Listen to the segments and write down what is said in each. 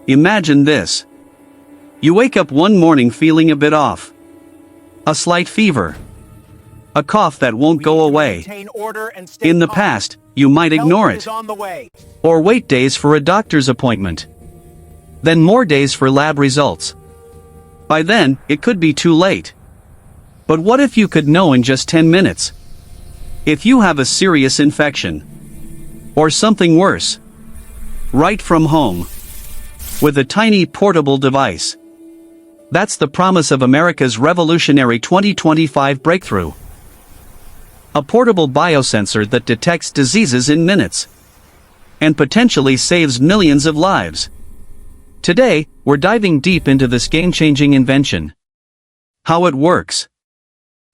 Imagine this. You wake up one morning feeling a bit off. A slight fever. A cough that won't go away. In the past, you might ignore it. Or wait days for a doctor's appointment. Then more days for lab results. By then, it could be too late. But what if you could know in just 10 minutes? If you have a serious infection. Or something worse. Right from home. With a tiny portable device. That's the promise of America's revolutionary 2025 breakthrough. A portable biosensor that detects diseases in minutes. And potentially saves millions of lives. Today, we're diving deep into this game-changing invention. How it works.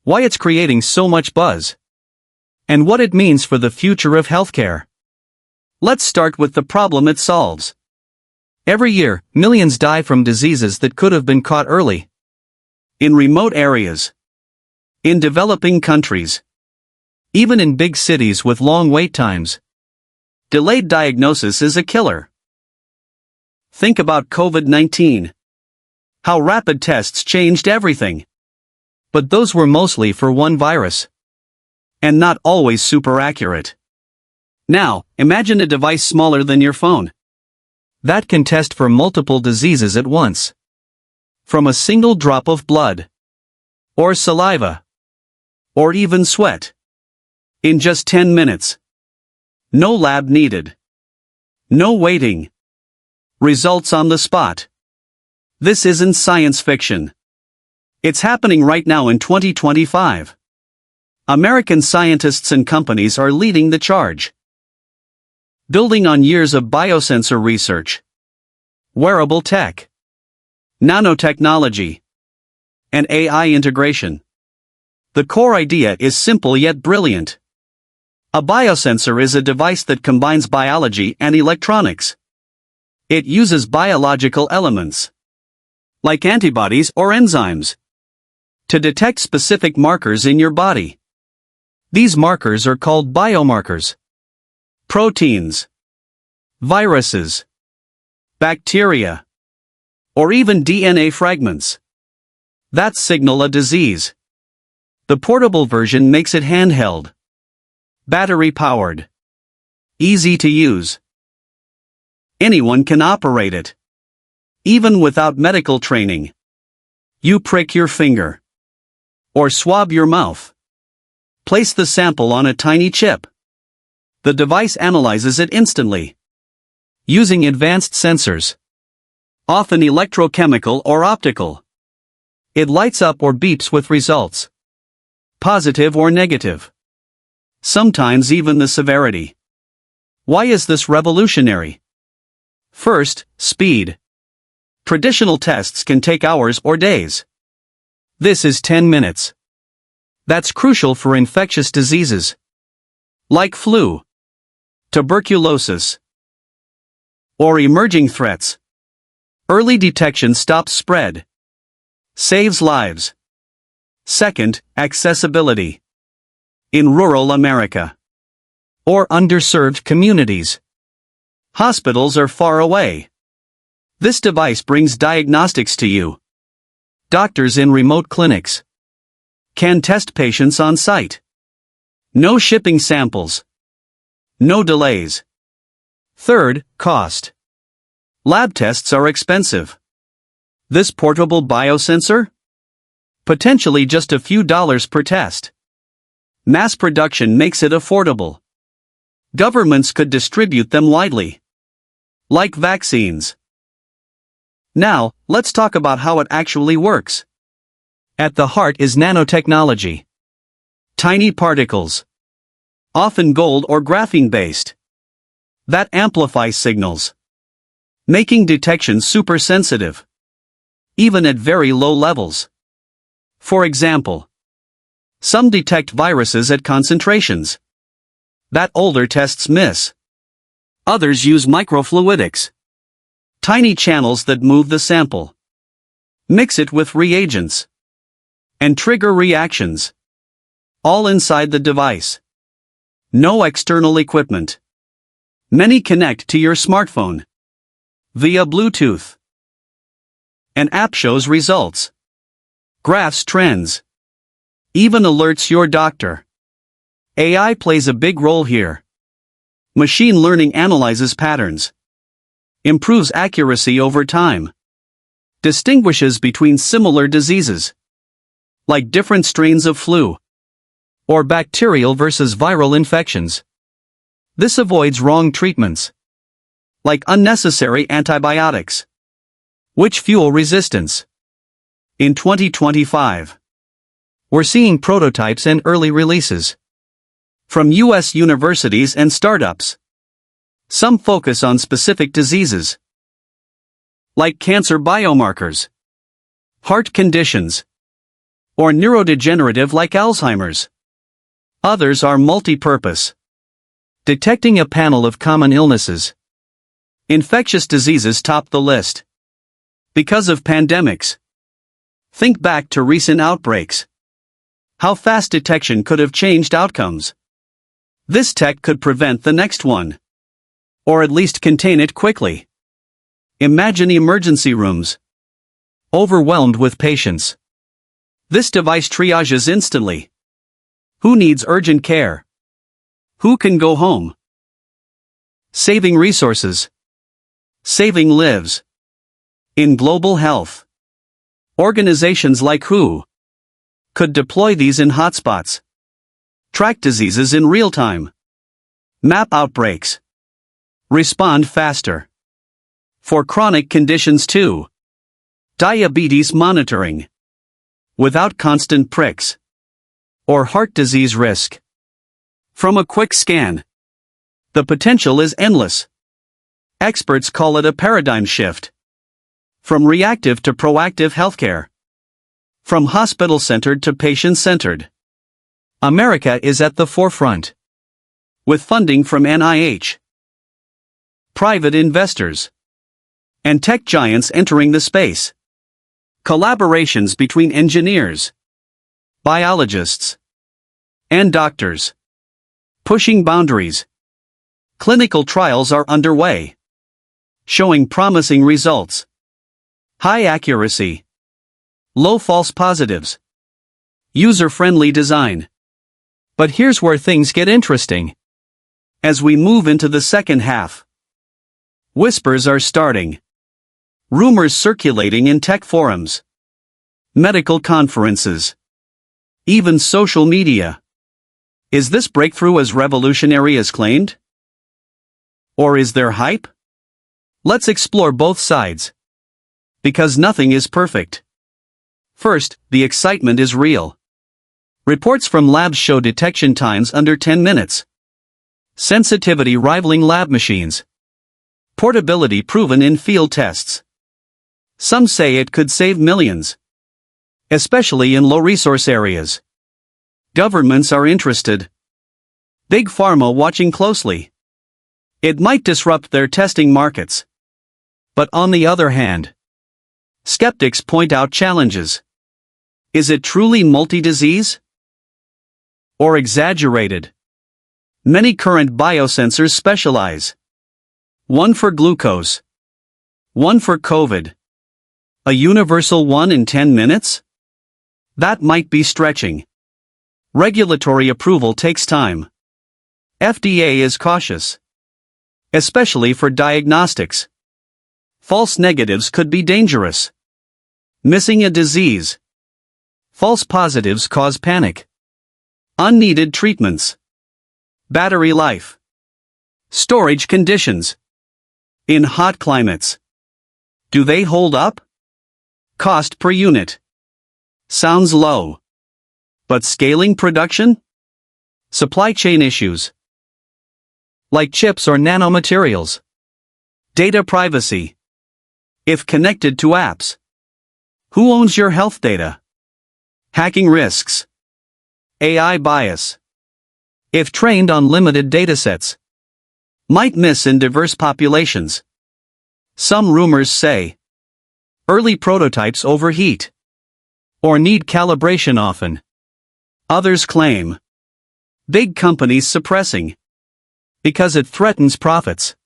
Why it's creating so much buzz. And what it means for the future of healthcare. Let's start with the problem it solves. Every year, millions die from diseases that could have been caught early. In remote areas. In developing countries. Even in big cities with long wait times. Delayed diagnosis is a killer. Think about COVID-19. How rapid tests changed everything. But those were mostly for one virus. And not always super accurate. Now, imagine a device smaller than your phone. That can test for multiple diseases at once. From a single drop of blood. Or saliva. Or even sweat. In just 10 minutes. No lab needed. No waiting. Results on the spot. This isn't science fiction. It's happening right now in 2025. American scientists and companies are leading the charge. Building on years of biosensor research. Wearable tech. Nanotechnology. And AI integration. The core idea is simple yet brilliant. A biosensor is a device that combines biology and electronics. It uses biological elements, like antibodies or enzymes, to detect specific markers in your body. These markers are called biomarkers. Proteins, viruses, bacteria, or even DNA fragments that signal a disease. The portable version makes it handheld, battery-powered, easy to use. Anyone can operate it. Even without medical training. You prick your finger. Or swab your mouth. Place the sample on a tiny chip. The device analyzes it instantly. Using advanced sensors. Often electrochemical or optical. It lights up or beeps with results. Positive or negative. Sometimes even the severity. Why is this revolutionary? First, speed. Traditional tests can take hours or days. This is 10 minutes. That's crucial for infectious diseases. Like flu, tuberculosis, or emerging threats. Early detection stops spread. Saves lives. Second, accessibility. In rural America. Or underserved communities. Hospitals are far away. This device brings diagnostics to you. Doctors in remote clinics can test patients on site. No shipping samples. No delays. Third, cost. Lab tests are expensive. This portable biosensor? Potentially just a few dollars per test. Mass production makes it affordable. Governments could distribute them widely. Like vaccines. Now, let's talk about how it actually works. At the heart is nanotechnology. Tiny particles. Often gold or graphene-based. That amplify signals. Making detection super sensitive. Even at very low levels. For example, some detect viruses at concentrations that older tests miss. Others use microfluidics. Tiny channels that move the sample. Mix it with reagents. And trigger reactions. All inside the device. No external equipment. Many connect to your smartphone. Via Bluetooth. An app shows results, graphs trends, even alerts your doctor. AI plays a big role here. Machine learning analyzes patterns, improves accuracy over time, distinguishes between similar diseases, like different strains of flu, or bacterial versus viral infections. This avoids wrong treatments, like unnecessary antibiotics, which fuel resistance. In 2025, we're seeing prototypes and early releases from US universities and startups. Some focus on specific diseases, like cancer biomarkers, heart conditions, or neurodegenerative like Alzheimer's. Others are multi-purpose, detecting a panel of common illnesses. Infectious diseases top the list because of pandemics. Think back to recent outbreaks. How fast detection could have changed outcomes. This tech could prevent the next one, or at least contain it quickly. Imagine emergency rooms overwhelmed with patients. This device triages instantly. Who needs urgent care? Who can go home? Saving resources, saving lives. In global health, organizations like WHO could deploy these in hotspots, track diseases in real time, map outbreaks, respond faster. For chronic conditions too. Diabetes monitoring, without constant pricks, or heart disease risk. From a quick scan, the potential is endless. Experts call it a paradigm shift. From reactive to proactive healthcare. From hospital-centered to patient-centered. America is at the forefront, with funding from NIH, private investors, and tech giants entering the space. Collaborations between engineers, biologists, and doctors, pushing boundaries. Clinical trials are underway, showing promising results. High accuracy, low false positives, user-friendly design. But here's where things get interesting. As we move into the second half, whispers are starting. Rumors circulating in tech forums, medical conferences, even social media. Is this breakthrough as revolutionary as claimed? Or is there hype? Let's explore both sides. Because nothing is perfect. First, the excitement is real. Reports from labs show detection times under 10 minutes. Sensitivity rivaling lab machines. Portability proven in field tests. Some say it could save millions, especially in low-resource areas. Governments are interested. Big Pharma watching closely. It might disrupt their testing markets. But on the other hand, skeptics point out challenges. Is it truly multi-disease? Or exaggerated? Many current biosensors specialize. One for glucose. One for COVID. A universal one in 10 minutes? That might be stretching. Regulatory approval takes time. FDA is cautious, especially for diagnostics. False negatives could be dangerous. Missing a disease. False positives cause panic. Unneeded treatments. Battery life. Storage conditions. In hot climates. Do they hold up? Cost per unit. Sounds low. But scaling production? Supply chain issues. Like chips or nanomaterials. Data privacy. If connected to apps. Who owns your health data? Hacking risks. AI bias. If trained on limited datasets. Might miss in diverse populations. Some rumors say early prototypes overheat or need calibration often. Others claim big companies suppressing because it threatens profits.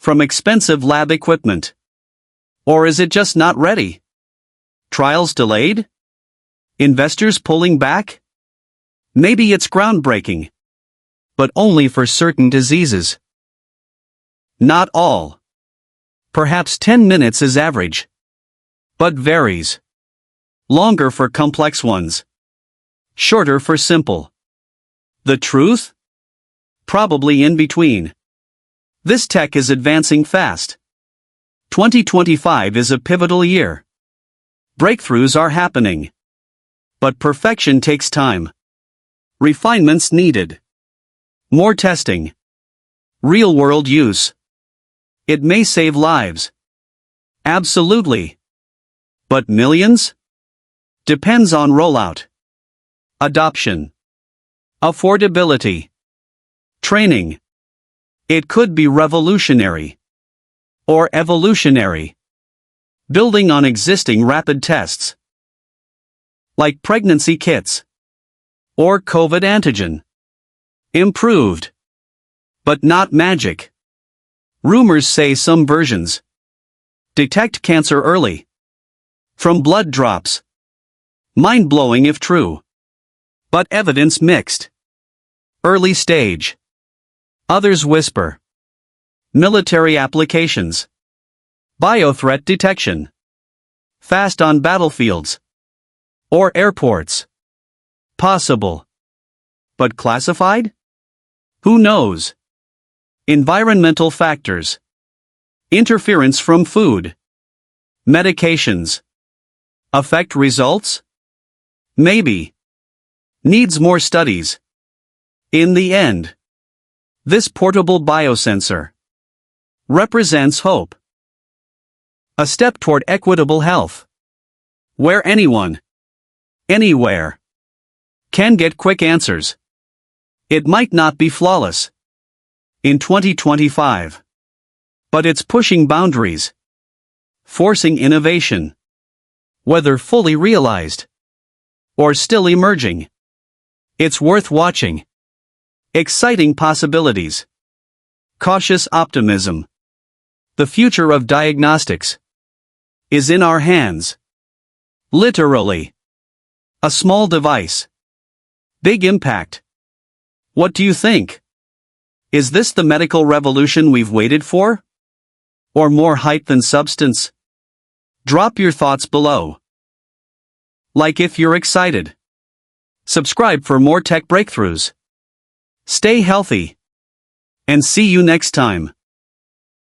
From expensive lab equipment? Or is it just not ready? Trials delayed? Investors pulling back? Maybe it's groundbreaking. But only for certain diseases. Not all. Perhaps 10 minutes is average. But varies. Longer for complex ones. Shorter for simple. The truth? Probably in between. This tech is advancing fast. 2025 is a pivotal year. Breakthroughs are happening. But perfection takes time. Refinements needed. More testing. Real-world use. It may save lives. Absolutely. But millions? Depends on rollout. Adoption. Affordability. Training. It could be revolutionary. Or evolutionary. Building on existing rapid tests. Like pregnancy kits. Or COVID antigen. Improved. But not magic. Rumors say some versions detect cancer early. From blood drops. Mind-blowing if true. But evidence mixed. Early stage. Others whisper. Military applications. Biothreat detection. Fast on battlefields. Or airports. Possible. But classified? Who knows? Environmental factors. Interference from food. Medications. Affect results? Maybe. Needs more studies. In the end, this portable biosensor represents hope. A step toward equitable health. Where anyone, anywhere, can get quick answers. It might not be flawless in 2025. But it's pushing boundaries. Forcing innovation. Whether fully realized or still emerging. It's worth watching. Exciting possibilities. Cautious optimism. The future of diagnostics is in our hands. Literally. A small device. Big impact. What do you think? Is this the medical revolution we've waited for? Or more hype than substance? Drop your thoughts below. Like if you're excited. Subscribe for more tech breakthroughs. Stay healthy. And see you next time.